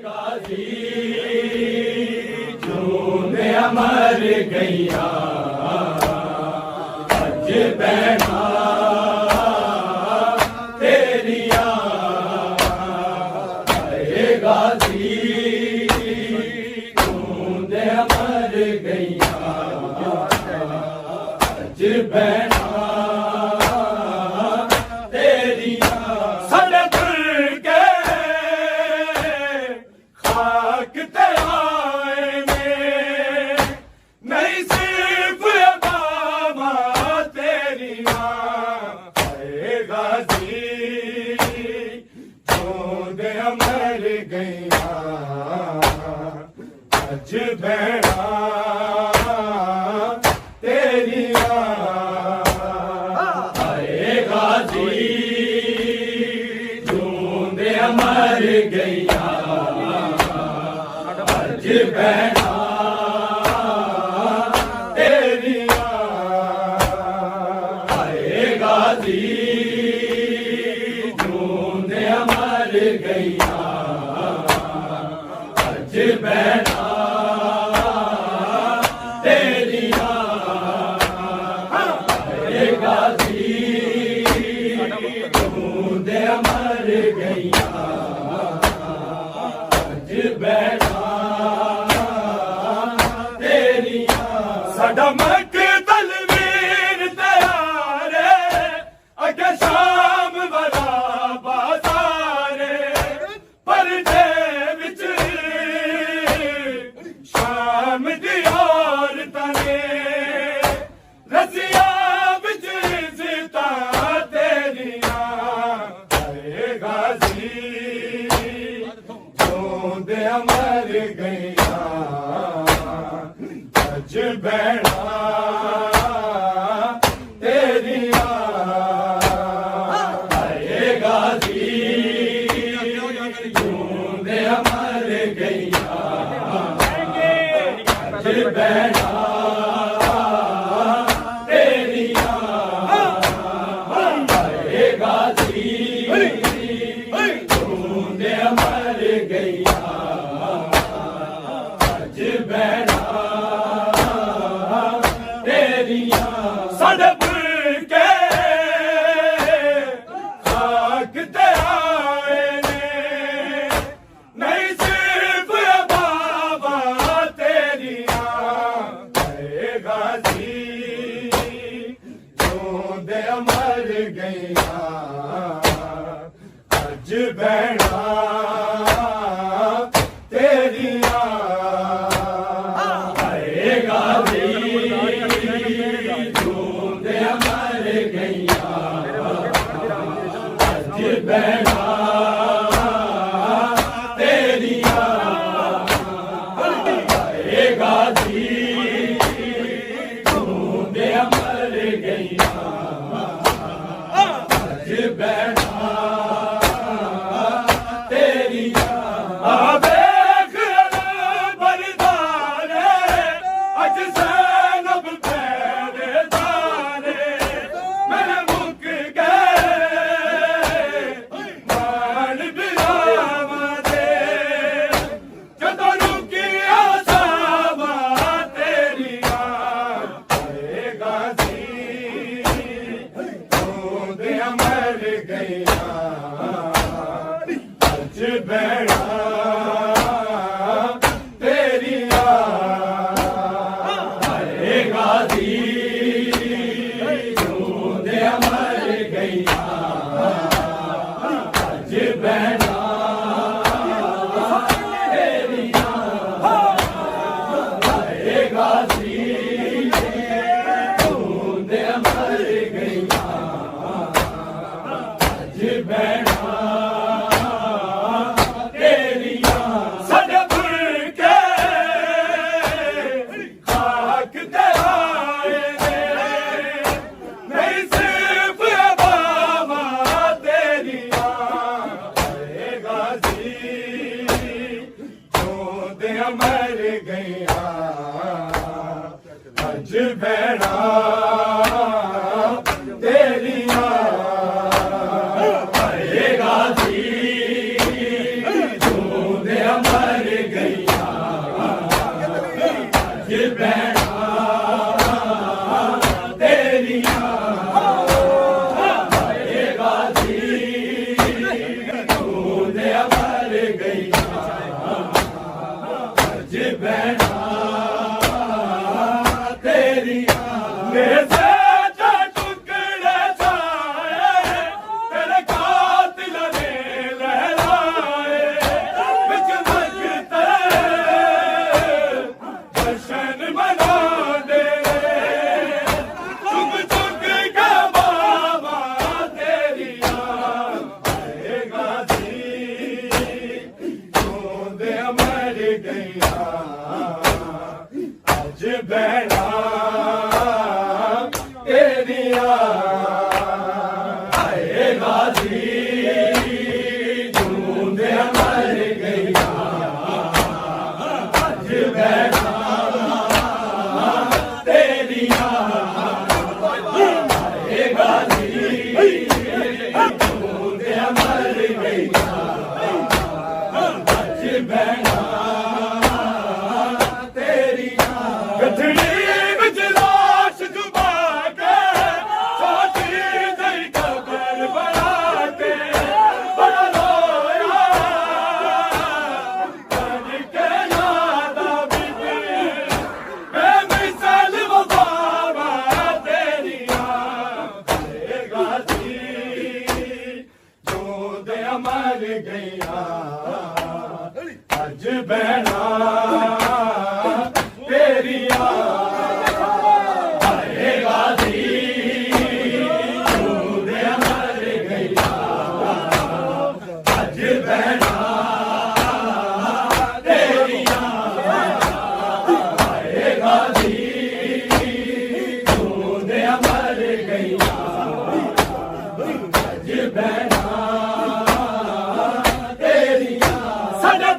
غازی جوندیاں مر گئیاں اج بہنا تیریاں اے غازی جوندیاں مر گئیاں اج بہنا مر گئیاں اج بہنا تیریاں اے غازی جوندیاں مر گئیاں اج بہنا تیریاں اے غازی جوندیاں مر گئیاں اج بہنا تیریاں اے غازی جوندیاں مر گئیاں اج بہنا تیریاں ساڈا مقتل ویر تیار اگے شام والا بازار پر دے وچ شام دی عورتاں نے رسیاں وچ عزتاں تیریاں اے غازی جوندیاں مر گئیاں اج بہنا تیریاں اے غازی جوندیاں مر گئیاں اج بہنا تیریاں اے غازی جوندیاں مر گئیاں اج بہنا تیریاں ساڈے برکے خاک تے آئے نے نہیں صرف بابا تیریاں اے غازی جوندیاں مر گئیاں اج بہنا تیریاں اے غازی جوندیاں مر گئیاں اج بہنا تیریاں اے غازی جوندیاں مر گئیاں اج بہنا تیریاں ویکھ بردار اج زینب پیرے دار میرے مک گئے مان بلاواں دے جدوں رکیاں ساواں تیریاں اے غازی جوندیاں مر گئیاں اج بہنا تیریاں اے غازی جوندیاں مر گئیاں اج بہنا تیریاں اے غازی جوندیاں مر گئیاں اج بہنا تیریاں ساڈے برکے خاک تے آئے نے نہیں صرف بابا تیریاں اے غازی جوندیاں مر گئیاں اج بہنا تیریاں اے غازی جوندیاں ਮਰ ਗਈਆਂ ਅੱਜ ਭੈਣਾਂ ਤੇਰੀਆਂ ਹਾਏ ਗਾਜ਼ੀ ਤੂੰ ਦੇ ਮਰ ਗਈਆਂ ਅੱਜ ਭੈਣਾਂ ਤੇਰੀਆਂ ਮੇਰੇ ਅੱਜ ਭੈਣਾਂ ਤੇਰੀਆਂ ਹਾਏ ਗਾਜ਼ੀ ਜੂੰਦੇ ਮਰ ਗਈਆਂ ਅੱਜ ਭੈਣਾਂ ਤੇਰੀਆਂ ਹਾਏ ਗਾਜ਼ੀ ਜੂੰਦੇ ਮਰ ਗਈਆਂ ਅੱਜ ਭੈਣਾਂ ਮਰ ਗਈਆਂ ਅੱਜ ਭੈਣਾਂ ਤੇਰੀਆਂ ਹਾਏ ਗਾਜ਼ੀ ਜੂੰਦੇ ਮਰ ਗਈਆਂ ਅੱਜ ਭੈਣਾਂ ਤੇਰੀਆਂ ਹਾਏ ਗਾਜ਼ੀ ਜੂੰਦੇ ਮਰ ਗਈਆਂ ਅੱਜ ਭੈਣਾਂ ਸਾਡਾ